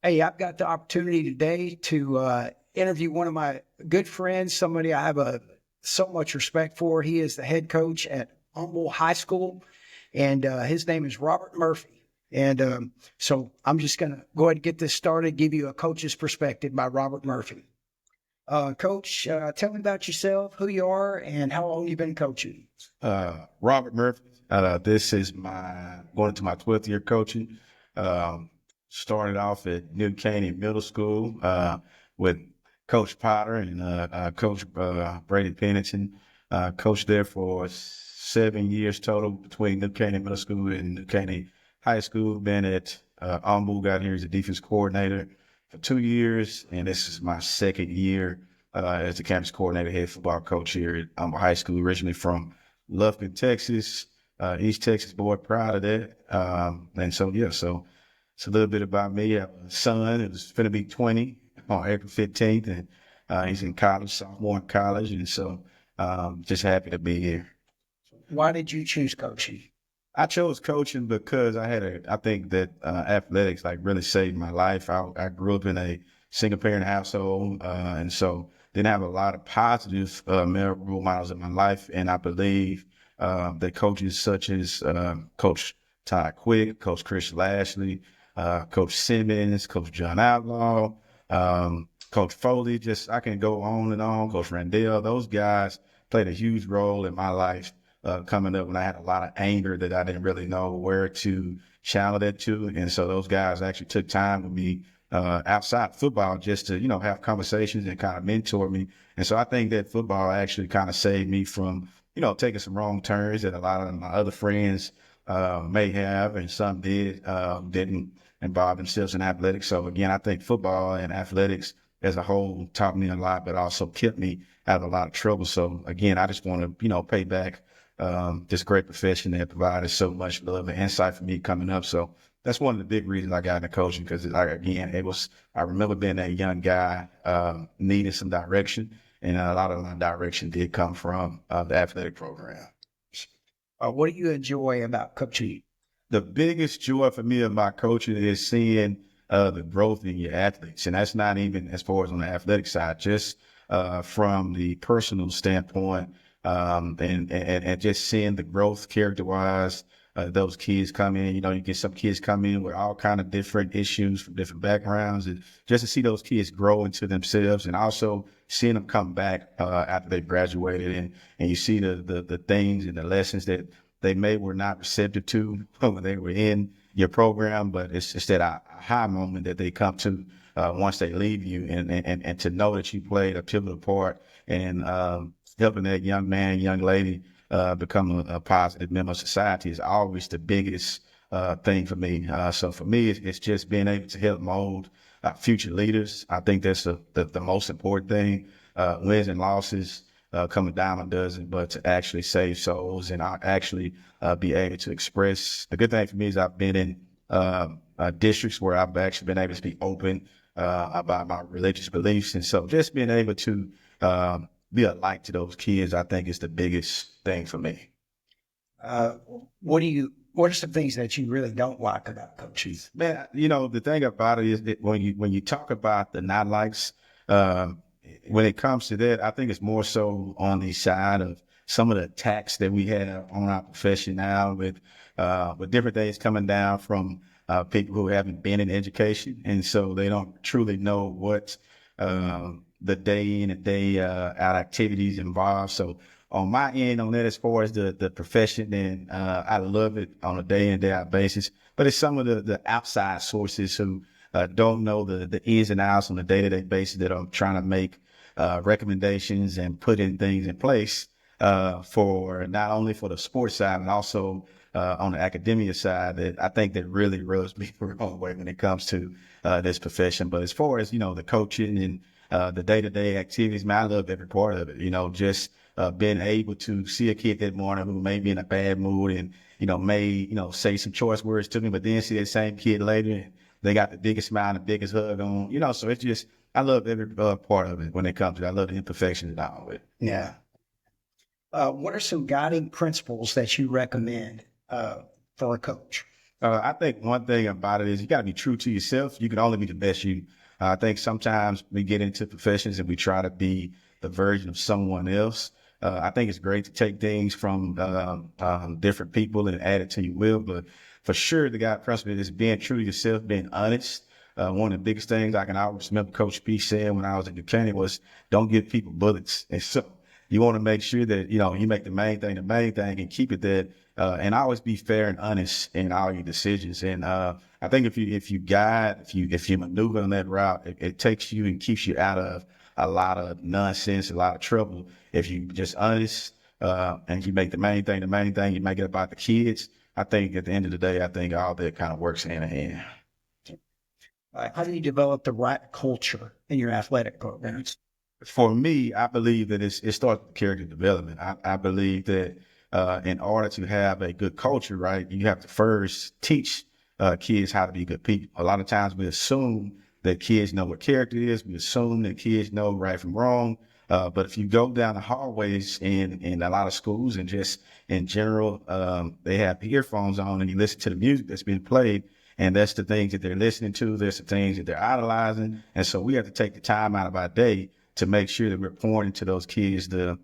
Hey, I've got the opportunity today to interview one of my good friends, somebody I have so much respect for. He is the head coach at Humble High School, and his name is Robert Murphy. And so I'm just going to go ahead and get this started, give you a coach's perspective by Robert Murphy. Coach, tell me about yourself, who you are, and how long you've been coaching. Robert Murphy. This is my going into my 12th year coaching. Um, Started off at New Caney Middle School with Coach Potter and Coach Brady Pennington. Coached there for 7 years total between New Caney Middle School and New Caney High School. Been at Humble, got here as a defense coordinator for 2 years, and this is my second year as the campus coordinator, head football coach here at Humble High School. Originally from Lufkin, Texas, East Texas boy, proud of that. So it's a little bit about me. I have a son who's going to be 20 on April 15th, and he's in college, sophomore in college, and so just happy to be here. Why did you choose coaching? I chose coaching because I think that athletics like really saved my life. I grew up in a single parent household, and so didn't have a lot of positive male role models in my life. And I believe that coaches such as Coach Todd Quick, Coach Chris Lashley, Coach Simmons, Coach John Outlaw, Coach Foley, just I can go on and on, Coach Randell, those guys played a huge role in my life coming up when I had a lot of anger that I didn't really know where to channel that to. And so those guys actually took time with me outside football just to, have conversations and kind of mentor me. And so I think that football actually kind of saved me from, taking some wrong turns that a lot of my other friends may have, and some didn't involve themselves in athletics. So again, I think football and athletics as a whole taught me a lot, but also kept me out of a lot of trouble. So again, I just want to, pay back this great profession that provided so much love and insight for me coming up. So that's one of the big reasons I got into coaching, because I remember being a young guy, needing some direction, and a lot of my direction did come from the athletic program. What do you enjoy about coaching? The biggest joy for me about coaching is seeing the growth in your athletes. And that's not even as far as on the athletic side, just from the personal standpoint, and just seeing the growth character-wise. Those kids come in, you get some kids come in with all kind of different issues from different backgrounds, and just to see those kids grow into themselves, and also seeing them come back after they graduated, and you see the things and the lessons that they were not receptive to when they were in your program, but it's just that high moment that they come to once they leave you, and to know that you played a pivotal part in helping that young man, young lady become a positive member of society is always the biggest thing for me. So for me, it's just being able to help mold future leaders. I think that's the most important thing. Wins and losses come a dime a dozen, but to actually save souls and actually be able to express. The good thing for me is I've been in districts where I've actually been able to be open about my religious beliefs. And so just being able to be a light to those kids, I think is the biggest thing for me. What are some things that you really don't like about coaching? Man, the thing about it is that when you talk about the not likes, when it comes to that, I think it's more so on the side of some of the attacks that we have on our profession now with different things coming down from people who haven't been in education. And so they don't truly know what the day in and day out activities involved. So on my end on that, as far as the profession, and I love it on a day in day out basis, but it's some of the outside sources who don't know the ins and outs on a day to day basis that are trying to make recommendations and putting things in place for not only for the sports side, but also on the academia side, that I think that really rubs me the wrong way when it comes to this profession. But as far as, the coaching and the day-to-day activities, man, I love every part of it, just being able to see a kid that morning who may be in a bad mood and, say some choice words to me, but then see that same kid later and they got the biggest smile and the biggest hug on, so it's just, I love every part of it when it comes to it. I love the imperfections and all of it. Yeah. What are some guiding principles that you recommend for a coach? I think one thing about it is you got to be true to yourself. You can only be the best you. I think sometimes we get into professions and we try to be the version of someone else. I think it's great to take things from different people and add it to your will, but for sure, the guy principle is being true to yourself, being honest. One of the biggest things I can always remember Coach P saying when I was in Buchanan was, "Don't give people bullets." And so you want to make sure that you make the main thing and keep it there. And always be fair and honest in all your decisions. And I think if you maneuver on that route, it takes you and keeps you out of a lot of nonsense, a lot of trouble. If you just honest and you make the main thing, you make it about the kids. I think at the end of the day, I think all that kind of works hand in hand. How do you develop the right culture in your athletic programs? For me, I believe that it starts with character development. I believe that in order to have a good culture, right, you have to first teach kids how to be good people. A lot of times we assume that kids know what character is. We assume that kids know right from wrong. But if you go down the hallways in a lot of schools and just in general, they have earphones on and you listen to the music that's being played. And that's the things that they're listening to. There's the things that they're idolizing. And so we have to take the time out of our day to make sure that we're pouring into those kids the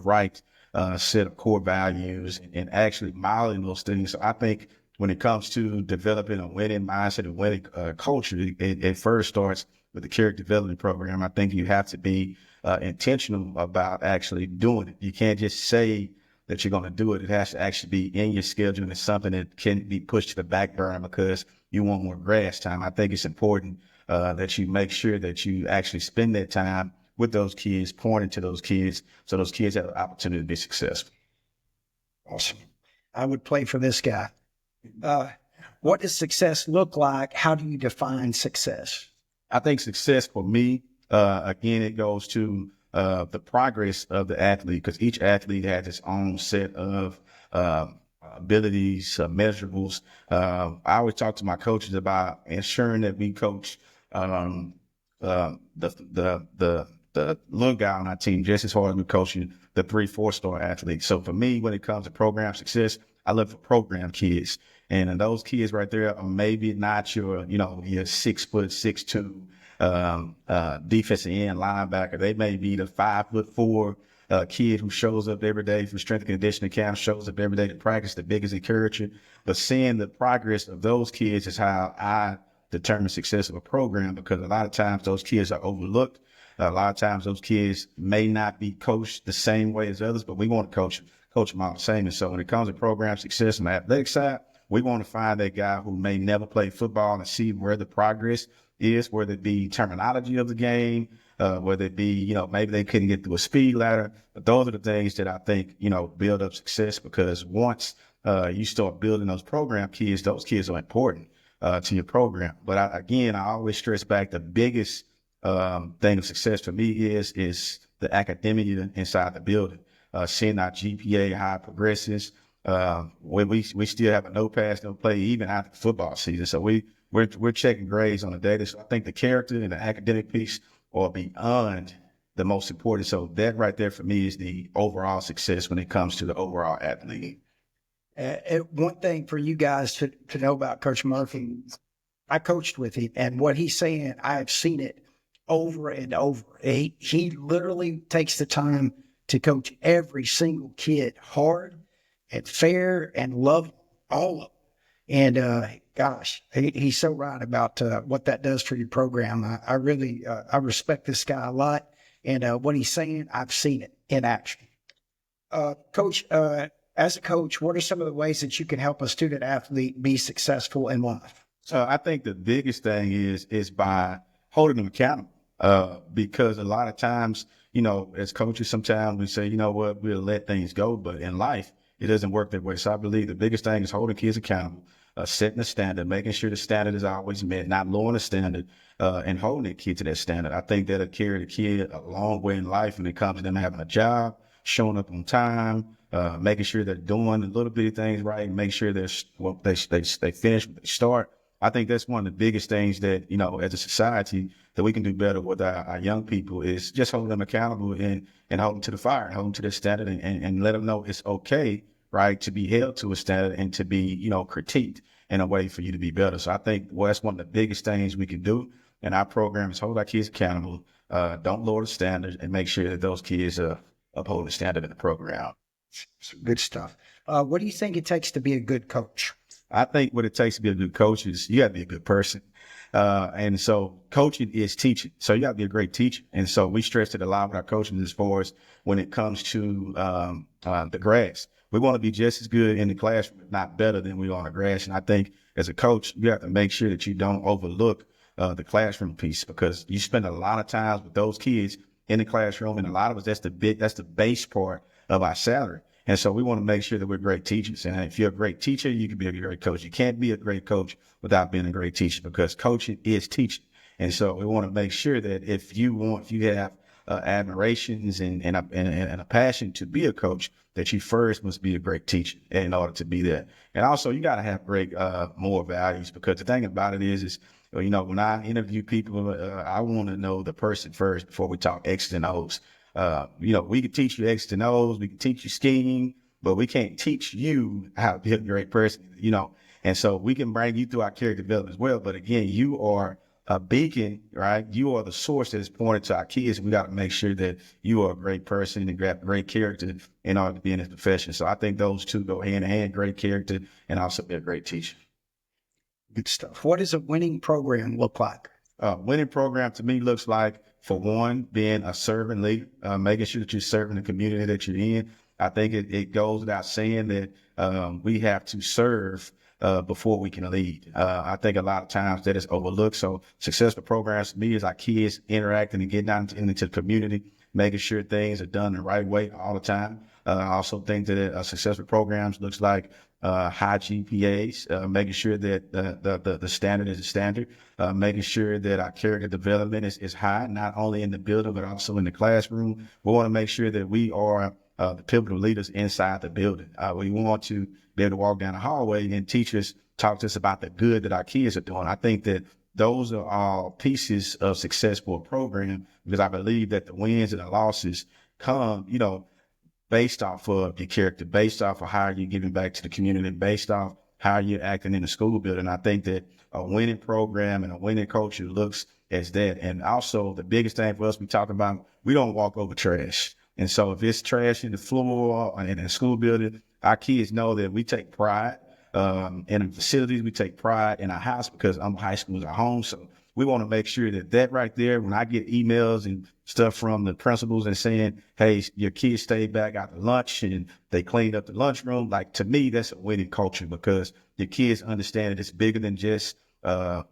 right set of core values and actually modeling those things. So I think when it comes to developing a winning mindset and winning culture, it first starts with the character development program. I think you have to be intentional about actually doing it. You can't just say that you're going to do it. It has to actually be in your schedule, and it's something that can be pushed to the back burner because you want more grass time. I think it's important that you make sure that you actually spend that time with those kids, pouring into those kids, so those kids have the opportunity to be successful. Awesome. I would play for this guy. What does success look like? How do you define success? I think success for me, again, it goes to the progress of the athlete, because each athlete has its own set of abilities, measurables. I always talk to my coaches about ensuring that we coach the little guy on our team just as hard as we're coaching the 3-4 star athletes. So for me, when it comes to program success, I look for program kids. And those kids right there are maybe not your 6 foot, 6'2", defensive end linebacker. They may be the 5'4" kid who shows up every day for strength and conditioning camp, shows up every day to practice, the biggest encourager. But seeing the progress of those kids is how I determine success of a program, because a lot of times those kids are overlooked. A lot of times those kids may not be coached the same way as others, but we want to coach them all the same. And so when it comes to program success on the athletic side, we want to find that guy who may never play football and see where the progress is, whether it be terminology of the game, whether it be, maybe they couldn't get through a speed ladder. But those are the things that I think, build up success, because once you start building those program kids, those kids are important to your program. But I always stress back the biggest thing of success for me is the academia inside the building. Seeing our GPA high progresses, when we still have a no pass, no play, even after the football season. So we're checking grades on a daily. So I think the character and the academic piece are beyond the most important. So that right there for me is the overall success when it comes to the overall athlete. One thing for you guys to know about Coach Murphy, I coached with him, and what he's saying, I've seen it over and over. He literally takes the time to coach every single kid hard and fair and love all of them. And gosh, he's so right about what that does for your program. I really respect this guy a lot, and what he's saying, I've seen it in action. Coach, as a coach, what are some of the ways that you can help a student athlete be successful in life? So I think the biggest thing is by holding them accountable. Because a lot of times, as coaches, sometimes we say, we'll let things go, but in life, it doesn't work that way. So I believe the biggest thing is holding kids accountable, setting a standard, making sure the standard is always met, not lowering the standard, and holding the kid to that standard. I think that'll carry the kid a long way in life when it comes to them having a job, showing up on time, making sure they're doing the little bitty things right, make sure they finish what they start. I think that's one of the biggest things that, as a society, that we can do better with our young people is just hold them accountable and hold them to the fire, hold them to the standard, and let them know it's okay, right, to be held to a standard and to be, critiqued. in a way for you to be better. So I think, well, that's one of the biggest things we can do in our program is hold our kids accountable, don't lower the standards, and make sure that those kids uphold the standard in the program. Some good stuff. What do you think it takes to be a good coach? I think what it takes to be a good coach is you got to be a good person. And so coaching is teaching. So you got to be a great teacher. And so we stress it a lot with our coaching as far as when it comes to the grass. We want to be just as good in the classroom, if not better than we are on the grass. And I think as a coach, you have to make sure that you don't overlook the classroom piece, because you spend a lot of times with those kids in the classroom. And a lot of us, that's the base part of our salary. And so we want to make sure that we're great teachers. And if you're a great teacher, you can be a great coach. You can't be a great coach without being a great teacher, because coaching is teaching. And so we want to make sure that if you have admirations and a passion to be a coach, that you first must be a great teacher in order to be there. And also you got to have great moral values, because the thing about it is, you know, when I interview people, I want to know the person first before we talk X's and O's. You know, we can teach you X's and O's, we can teach you skiing, but we can't teach you how to be a great person, you know. And so we can bring you through our character development as well. But again, you are a beacon, right? You are the source that is pointed to our kids. We got to make sure that you are a great person and have great character in order to be in this profession. So I think those two go hand in hand, great character and also be a great teacher. Good stuff. What does a winning program look like? Winning program to me looks like, for one, being a servant leader, making sure that you're serving the community that you're in. I think it goes without saying that we have to serve before we can lead. I think a lot of times that is overlooked. So successful programs to me is our kids interacting and getting out into the community, making sure things are done the right way all the time. I also think that successful programs looks like high GPAs, making sure that the standard is a standard, making sure that our character development is high, not only in the building, but also in the classroom. We want to make sure that we are the pivotal leaders inside the building. We want to be able to walk down the hallway and teachers talk to us about the good that our kids are doing. I think that those are all pieces of success for a program, because I believe that the wins and the losses come, you know, based off of your character, based off of how you're giving back to the community, based off how you're acting in the school building. I think that a winning program and a winning culture looks as that. And also the biggest thing for us, we talk about, we don't walk over trash. And so if it's trash in the floor or in the school building, our kids know that we take pride in the facilities, we take pride in our house, because high school is our home. So we want to make sure that right there, when I get emails and stuff from the principals and saying, hey, your kids stayed back after lunch and they cleaned up the lunchroom, like, to me, that's a winning culture, because your kids understand that it's bigger than just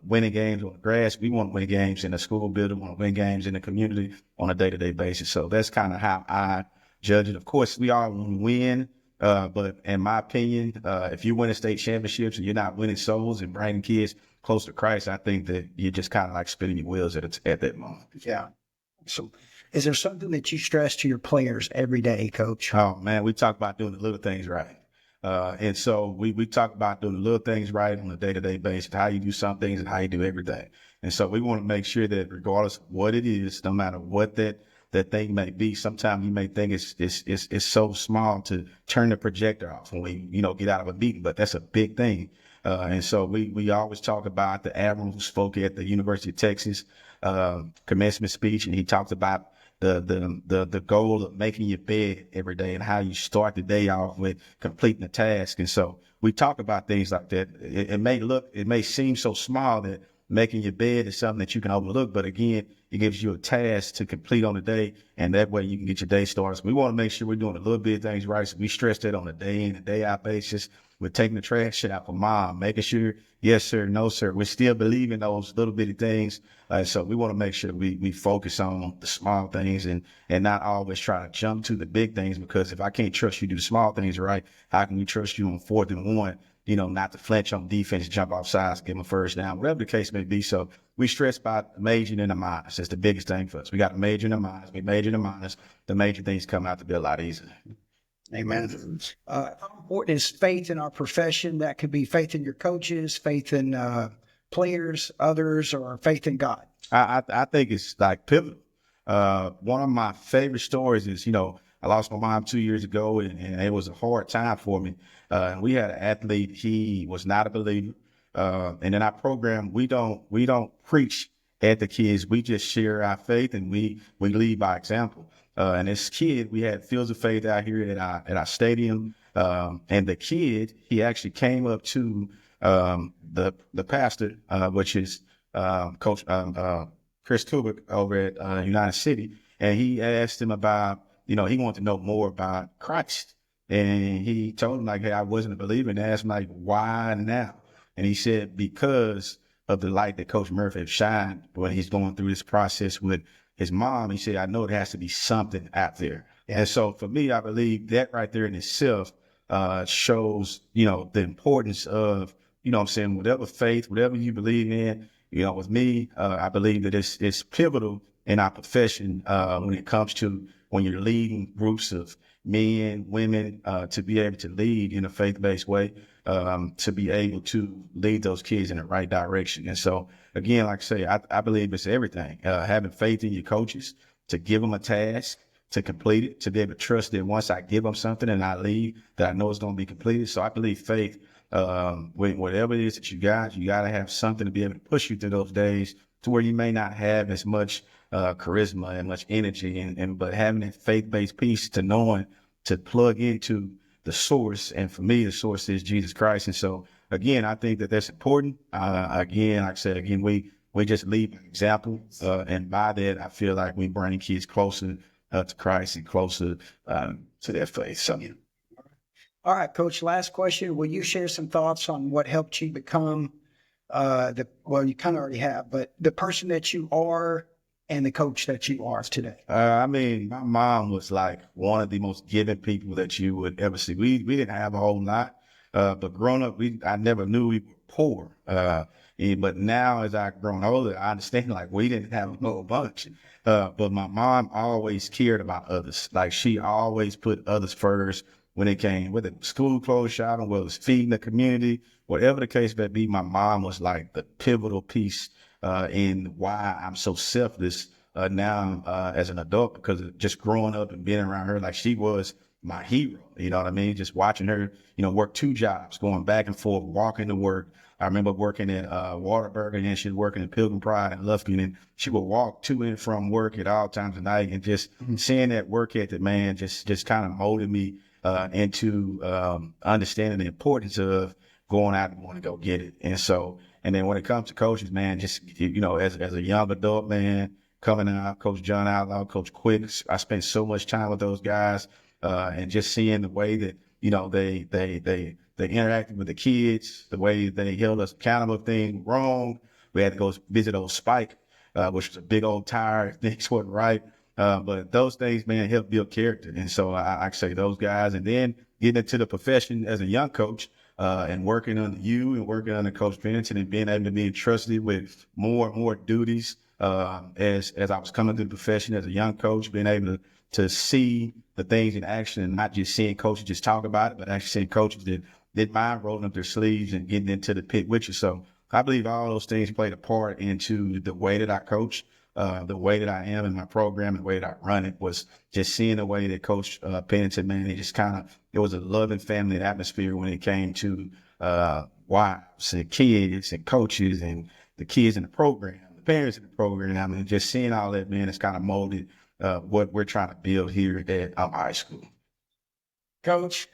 winning games on the grass. We want to win games in the school building, want to win games in the community on a day-to-day basis. So that's kind of how I judge it. Of course, we all want to win. But in my opinion, if you're winning state championships and you're not winning souls and bringing kids close to Christ, I think that you're just kind of like spinning your wheels at that moment. Yeah. So is there something that you stress to your players every day, Coach? Oh, man, we talk about doing the little things right. And so we talk about doing the little things right on a day-to-day basis, how you do some things and how you do everything. And so we want to make sure that regardless of what it is, no matter what that thing may be, sometimes you may think it's so small to turn the projector off when we, you know, get out of a meeting, but that's a big thing. And so we always talk about the admiral who spoke at the University of Texas commencement speech, and he talked about the goal of making your bed every day and how you start the day off with completing a task. And so we talk about things like that. It may seem so small that making your bed is something that you can overlook, but again, it gives you a task to complete on the day, and that way you can get your day started. So we want to make sure we're doing a little bit of things right. So we stress that on a day in and day out basis. We're taking the trash out for mom, making sure, yes, sir, no, sir. We still believe in those little bitty things. So we want to make sure we focus on the small things and not always try to jump to the big things, because if I can't trust you to do the small things right, how can we trust you on 4th and 1? You know, not to flinch on defense, jump off sides, give them a first down, whatever the case may be. So we stress about majoring in the minors. That's the biggest thing for us. We got to major in the minors. We major in the minors. The major things come out to be a lot easier. Amen. How important is faith in our profession? That could be faith in your coaches, faith in players, others, or faith in God. I think it's like pivotal. One of my favorite stories is, you know, I lost my mom 2 years ago, and it was a hard time for me. And we had an athlete. He was not a believer. And in our program, we don't preach at the kids. We just share our faith, and we lead by example. And this kid, we had Fields of Faith out here at our stadium. And the kid, he actually came up to the pastor, which is Coach Chris Kubik over at United City, and he asked him about, he wanted to know more about Christ. And he told him, like, hey, I wasn't a believer, and asked him, like, why now? And he said, because of the light that Coach Murphy has shined when he's going through this process with his mom. He said, I know there has to be something out there. And so for me, I believe that right there in itself shows, the importance of, whatever faith, whatever you believe in. With me, I believe that it's pivotal in our profession when it comes to when you're leading groups of men, women, to be able to lead in a faith-based way, to be able to lead those kids in the right direction. And so, again, like I say, I believe it's everything. Having faith in your coaches, to give them a task, to complete it, to be able to trust that once I give them something and I leave, that I know it's going to be completed. So I believe faith, with whatever it is that you got to have something to be able to push you through those days to where you may not have as much charisma and much energy, but having that faith-based piece to knowing to plug into the source. And for me, the source is Jesus Christ. And so, again, I think that that's important. Again, like I said, we just lead by example. And by that, I feel like we bring kids closer to Christ and closer to their faith. So, All right, Coach, last question. Will you share some thoughts on what helped you become you kind of already have, but the person that you are and the coach that you are today? My mom was like one of the most giving people that you would ever see. We didn't have a whole lot, but growing up, I never knew we were poor. But now as I've grown older, I understand like we didn't have a whole bunch. But my mom always cared about others. Like she always put others first when it came, whether it was school clothes shopping, whether it was feeding the community, whatever the case may be. My mom was like the pivotal piece in why I'm so selfless now as an adult, because of just growing up and being around her. Like she was my hero, you know what I mean? Just watching her, work 2 jobs, going back and forth, walking to work. I remember working at Whataburger, and she was working at Pilgrim Pride in Lufkin, and she would walk to and from work at all times of night. And just seeing that work ethic, man, just kind of molded me into understanding the importance of going out and wanting to go get it. And so, and then when it comes to coaches, man, just, as a young adult, man, coming out, Coach John Outlaw, Coach Quick, I spent so much time with those guys, and just seeing the way that, they interacted with the kids, the way they held us accountable if things were wrong. We had to go visit old Spike, which was a big old tire if things wasn't right. But those things, man, help build character. And so I say those guys, and then getting into the profession as a young coach, and working under you and working under Coach Pennington and being able to be entrusted with more and more duties, as I was coming through the profession as a young coach, being able to see the things in action and not just seeing coaches just talk about it, but actually seeing coaches that didn't mind rolling up their sleeves and getting into the pit with you. So I believe all those things played a part into the way that I coach, the way that I am in my program, the way that I run it, was just seeing the way that Coach Pennington, man, it was a loving family atmosphere when it came to wives and kids and coaches and the kids in the program, the parents in the program. I mean, just seeing all that, man, it's kind of molded what we're trying to build here at high school. Coach,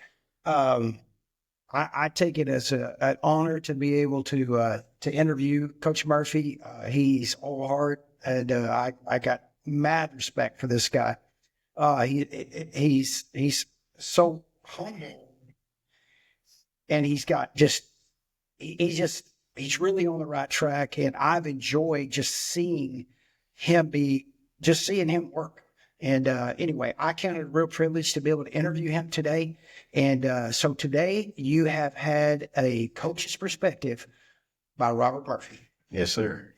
I take it as an honor to be able to interview Coach Murphy. He's all heart, and I got mad respect for this guy. He's so humble, and he's really on the right track. And I've enjoyed just seeing him work. And anyway, I count it a real privilege to be able to interview him today. And so today you have had a coach's perspective by Robert Murphy. Yes, sir.